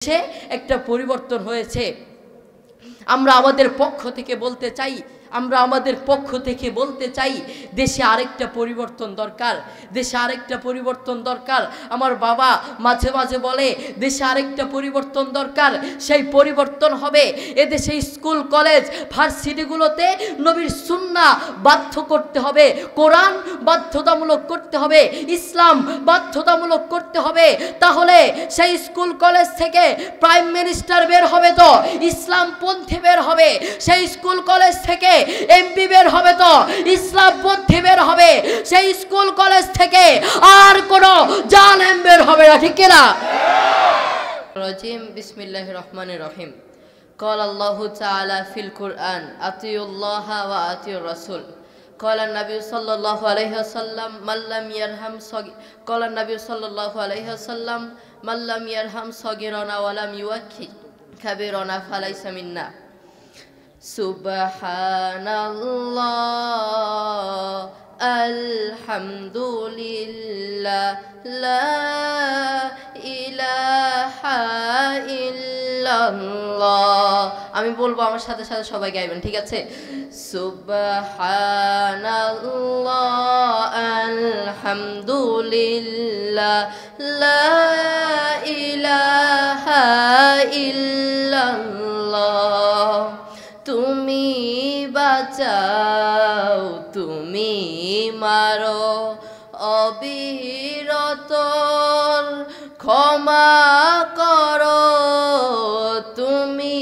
দেশে একটা পরিবর্তন হয়েছে। আমরা আমাদের পক্ষ থেকে বলতে চাই দেশে আরেকটা পরিবর্তন দরকার, দেশে আরেকটা পরিবর্তন দরকার। আমার বাবা মাঝে মাঝে বলে দেশে আরেকটা পরিবর্তন দরকার। সেই পরিবর্তন হবে এদেশে স্কুল কলেজ ভার্সিটিগুলোতে নবীর সুন্নাহ বাধ্য করতে হবে, কোরআন বাধ্যতামূলক করতে হবে, ইসলাম বাধ্যতামূলক করতে হবে। তাহলে সেই স্কুল কলেজ থেকে প্রাইম মিনিস্টার বের হবে তো ইসলামপন্থী বের হবে, সেই স্কুল কলেজ থেকে এমপি বের হবে তো ইসলামপন্থী বের হবে, সেই স্কুল কলেজ থেকে আর কোন জালেম বের হবে না, ঠিক না? রাজিম বিসমিল্লাহির রহমানির রহিম। قال الله تعالى في القرآن أطيعوا الله وأطيعوا الرسول قال النبي صلى الله عليه وسلم من لم يرحم قال النبي صلى الله عليه وسلم من لم يرحم صغيرنا ولم يوقر كبيرنا فليس منا Subhanallah Alhamdulillah La ilaha illallah। আমি বলবো আমার সাথে সাথে সবাই গাইবেন, ঠিক আছে? Subhanallah Alhamdulillah La ilaha illallah। তুমি বাঁচাও তুমি মারো অবিরত ক্ষমা করো, তুমি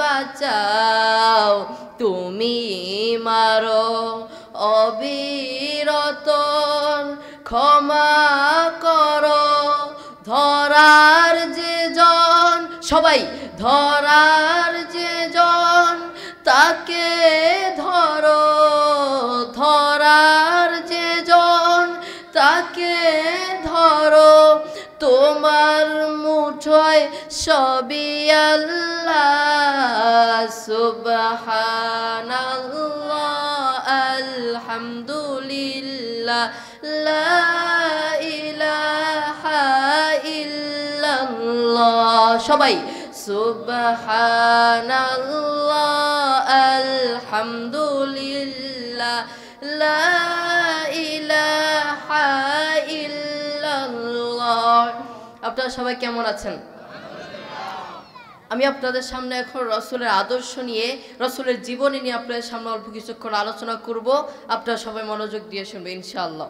বাঁচাও তুমি মারো অবিরত ক্ষমা করো। ধরার যে জন, সবাই ধরার যে জন তাকে ধরো, ধরার যে জন তাকে ধরো, তোমার মুঠোয় সবই আল্লাহ। সুবহানাল্লাহ আলহামদুলিল্লাহ লা ইলাহা ইল্লাল্লাহ। সবাই Subhanallah Alhamdulillah La ilaha illallah। আপনারা সবাই কেমন আছেন? আমি আপনাদের সামনে এখন রসুলের আদর্শ নিয়ে, রসুলের জীবনী নিয়ে আপনাদের সামনে অল্প কিছুক্ষণ আলোচনা করব। আপনারা সবাই মনোযোগ দিয়ে শুনবে ইনশাআল্লাহ।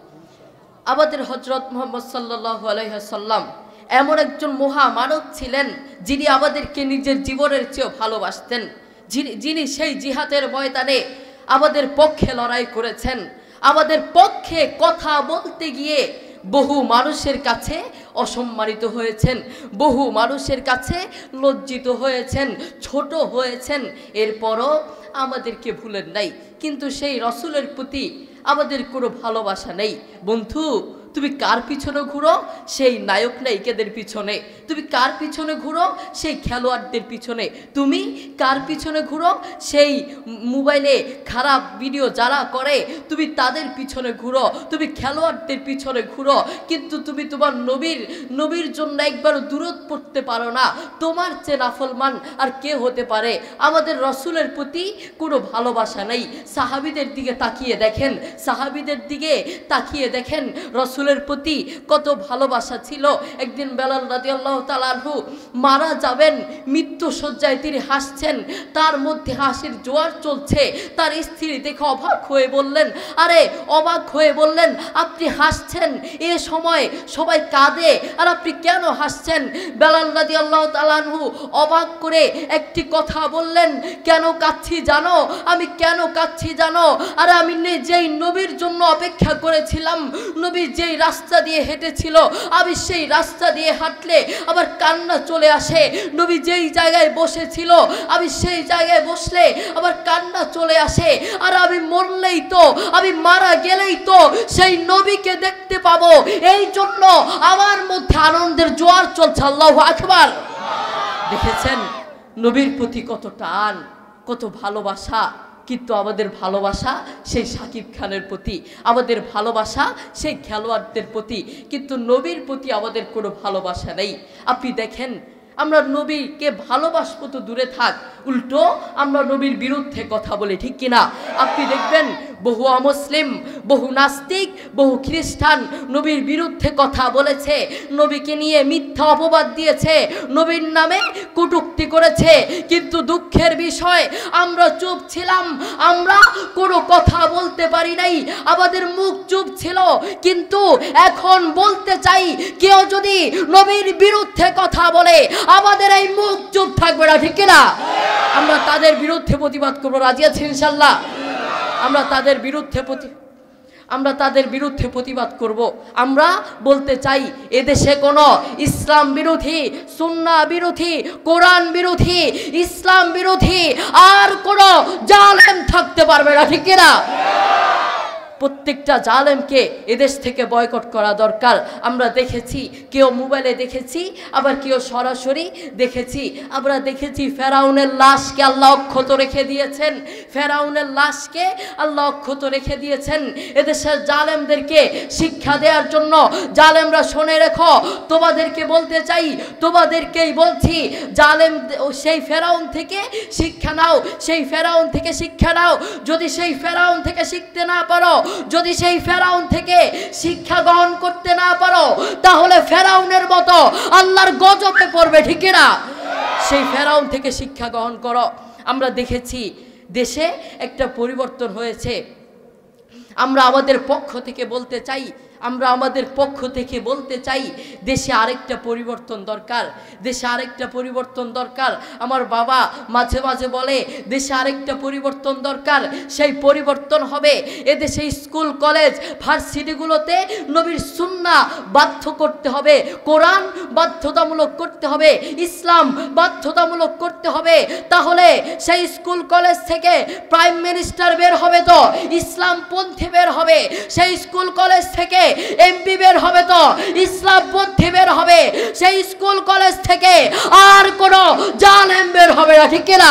আমাদের হযরত মুহাম্মদ সাল্লাল্লাহু আলাইহি ওয়াসাল্লাম এমন একজন মহামানব ছিলেন যিনি আমাদেরকে নিজের জীবনের চেয়েও ভালোবাসতেন, যিনি সেই জিহাদের ময়দানে আমাদের পক্ষে লড়াই করেছেন, আমাদের পক্ষে কথা বলতে গিয়ে বহু মানুষের কাছে অসম্মানিত হয়েছেন, বহু মানুষের কাছে লজ্জিত হয়েছেন, ছোট হয়েছেন, এরপরও আমাদেরকে ভুলেন নাই। কিন্তু সেই রসুলের প্রতি আমাদের কোনো ভালোবাসা নেই। বন্ধু, তুমি কার পিছনে ঘুরো? সেই নায়ক নায়িকাদের পিছনে। তুমি কার পিছনে ঘুরো? সেই খেলোয়াড়দের পিছনে। তুমি কার পিছনে ঘুরো? সেই মোবাইলে খারাপ ভিডিও যারা করে তুমি তাদের পিছনে ঘুরো, তুমি খেলোয়াড়দের পিছনে ঘুরো। কিন্তু তুমি তোমার নবীর জন্য একবার দূরত পড়তে পারো না। তোমার চেয়ে নাফরমান আর কে হতে পারে? আমাদের রসুলের প্রতি কোনো ভালোবাসা নেই। সাহাবীদের দিকে তাকিয়ে দেখেন, সাহাবীদের দিকে তাকিয়ে দেখেন রসুলের প্রতি কত ভালোবাসা ছিল। একদিন বেলাল রাদিয়াল্লাহু তাআলা আনহু মারা যাবেন, মৃত্যু শয্যায় তিনি হাসছেন, তার মধ্যে হাসির জোয়ার চলছে। তার স্ত্রী দেখে অবাক হয়ে বললেন, আপনি হাসছেন, এ সময় সবাই কাঁদে আর আপনি কেন হাসছেন? বেলাল রাদিয়াল্লাহু তাআলা আনহু অবাক করে একটি কথা বললেন, কেন কাঁদছি জানো? আমি কেন কাঁদছি জানো? আর আমি যেই নবীর জন্য অপেক্ষা করেছিলাম, নবী যেই রাস্তা দিয়ে হেঁটেছিল, আমি সেই রাস্তা দিয়ে হাঁটলে আবার কান্না চলে আসে। নবী যেই জায়গায় বসেছিল, আমি সেই জায়গায় বসলে আবার কান্না চলে আসে। আর আমি মরলেই তো, আমি মারা গেলেই তো সেই নবীকে দেখতে পাবো, এই জন্য আমার মধ্যে আনন্দের জোয়ার চলছে। আল্লাহু আকবার। দেখেছেন নবীর প্রতি কত টান, কত ভালোবাসা। কিন্তু আমাদের ভালোবাসা সেই শাকিব খানের প্রতি, আমাদের ভালোবাসা সেই খেলোয়াড়দের প্রতি, কিন্তু নবীর প্রতি আমাদের কোনো ভালোবাসা নেই। আপনি দেখেন আমরা নবীকে ভালোবাসবো তো দূরে থাক, উল্টো আমরা নবীর বিরুদ্ধে কথা বলি, ঠিক কিনা? আপনি দেখবেন বহু অমুসলিম, বহু নাস্তিক, বহু খ্রিস্টান নবীর বিরুদ্ধে কথা বলেছে, নবীকে নিয়ে মিথ্যা অপবাদ দিয়েছে, নবীর নামে কটূক্তি করেছে, কিন্তু দুঃখের বিষয় আমরা চুপ ছিলাম, আমরা কোনো কথা বলতে পারি নাই, আমাদের মুখ চুপ ছিল। কিন্তু এখন বলতে চাই, কেউ যদি নবীর বিরুদ্ধে কথা বলে আমাদের এই মুখ চুপ থাকবে না, ঠিক কিনা? আমরা তাদের বিরুদ্ধে প্রতিবাদ করবো, রাজি আছি ইনশাল্লাহ? আমরা তাদের বিরুদ্ধে প্রতিবাদ করব। আমরা বলতে চাই, এদেশে কোনো ইসলাম বিরোধী, সুন্নাহ বিরোধী, কোরআন বিরোধী, ইসলাম বিরোধী আর কোনো জালেম থাকতে পারবে না, ঠিক কিনা? প্রত্যেকটা জালেমকে এদেশ থেকে বয়কট করা দরকার। আমরা দেখেছি, কেউ মোবাইলে দেখেছি, আবার কেউ সরাসরি দেখেছি। আমরা দেখেছি ফেরাউনের লাশকে আল্লাহ অক্ষত রেখে দিয়েছেন, ফেরাউনের লাশকে আল্লাহ অক্ষত রেখে দিয়েছেন। এদেশের জালেমদেরকে শিক্ষা দেওয়ার জন্য, জালেমরা শুনে রেখো, তোমাদেরকে বলতে চাই, তোমাদেরকেই বলছি, জালেম সেই ফেরাউন থেকে শিক্ষা নাও, সেই ফেরাউন থেকে শিক্ষা নাও। যদি সেই ফেরাউন থেকে শিখতে না পারো, যদি সেই ফেরাউন থেকে শিক্ষা গ্রহণ করতে না পারো, তাহলে ফেরাউনের মতো আল্লাহর গজবে পড়বে, ঠিক না? সেই ফেরাউন থেকে শিক্ষা গ্রহণ করো। আমরা দেখেছি দেশে একটা পরিবর্তন হয়েছে। আমরা আমাদের পক্ষ থেকে বলতে চাই, দেশে আরেকটা পরিবর্তন দরকার, দেশে আরেকটা পরিবর্তন দরকার। আমার বাবা মাঝে মাঝে বলে দেশে আরেকটা পরিবর্তন দরকার। সেই পরিবর্তন হবে এদেশে স্কুল, কলেজ, ভার্সিটিগুলোতে নবীর সুন্নাহ বাধ্য করতে হবে, কোরআন বাধ্যতামূলক করতে হবে, ইসলাম বাধ্যতামূলক করতে হবে। তাহলে সেই স্কুল কলেজ থেকে প্রাইম মিনিস্টার বের হবে তো ইসলামপন্থী বের হবে, সেই স্কুল কলেজ থেকে এমপি বের হবে তো ইসলামপন্থী বের হবে, সেই স্কুল কলেজ থেকে আর কোনো জালেম বের হবে না, ঠিক কিনা?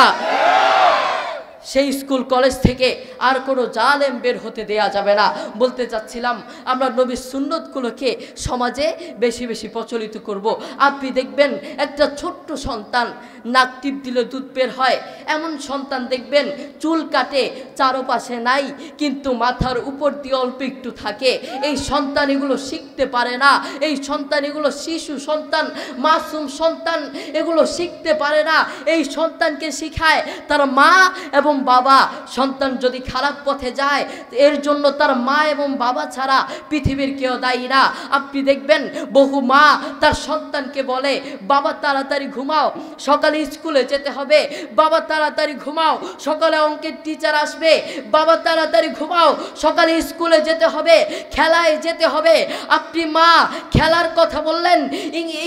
সেই স্কুল কলেজ থেকে আর কোনো জালেম বের হতে দেয়া যাবে না। বলতে চাচ্ছিলাম, আমরা নবীর সুন্নতগুলোকে সমাজে বেশি বেশি প্রচলিত করব। আপনি দেখবেন একটা ছোট্ট সন্তান নাক টিপ দিলে দুধ বের হয়, এমন সন্তান দেখবেন চুল কাটে, চারপাশে নাই, কিন্তু মাথার উপর দিয়ে অল্প একটু থাকে। এই সন্তান এগুলো শিখতে পারে না, এই সন্তান এগুলো শিশু সন্তান, মাসুম সন্তান, এগুলো শিখতে পারে না। এই সন্তানকে শিখায় তার মা এবং বাবা। সন্তান যদি খারাপ পথে যায়, এর জন্য তার মা এবং বাবা ছাড়া পৃথিবীর কেউ দায়ী না। আপনি দেখবেন বহু মা তার সন্তানকে বলে, বাবা তাড়াতাড়ি ঘুমাও, সকালে স্কুলে যেতে হবে, বাবা তাড়াতাড়ি ঘুমাও, সকালে অঙ্কের টিচার আসবে, বাবা তাড়াতাড়ি ঘুমাও, সকালে স্কুলে যেতে হবে, খেলায় যেতে হবে। আপনি মা খেলার কথা বললেন,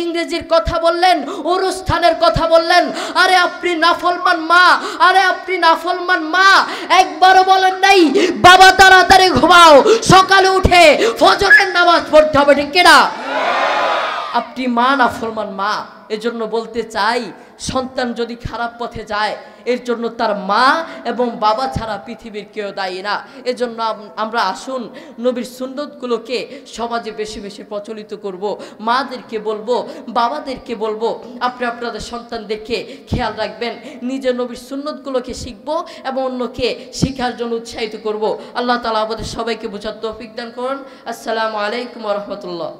ইংরেজির কথা বললেন, অনুষ্ঠানের কথা বললেন, আরে আপনি নাফরমান মা, আরে আপনি নাফরমান মা, একবারও বলেন নাই বাবা তাড়াতাড়ি ঘুমাও, সকালে উঠে ফজরের নামাজ পড়তে হবে, ঠিক কিনা? আপনি মা নাফরমান মা। এজন্য বলতে চাই, সন্তান যদি খারাপ পথে যায়, এর জন্য তার মা এবং বাবা ছাড়া পৃথিবীর কেউ দায়ী না। এজন্য আমরা আসুন নবীর সুন্নতগুলোকে সমাজে বেশি বেশি প্রচলিত করব। মাদেরকে বলবো, বাবাদেরকে বলবো, আপনাদের সন্তানদেরকে খেয়াল রাখবেন, নিজে নবীর সুন্নতগুলোকে শিখব এবং অন্যকে শিখার জন্য উৎসাহিত করব। আল্লাহ তাআলা আমাদের সবাইকে বোঝার তৌফিক দান করুন। আসসালামু আলাইকুম ওয়া রাহমাতুল্লাহ।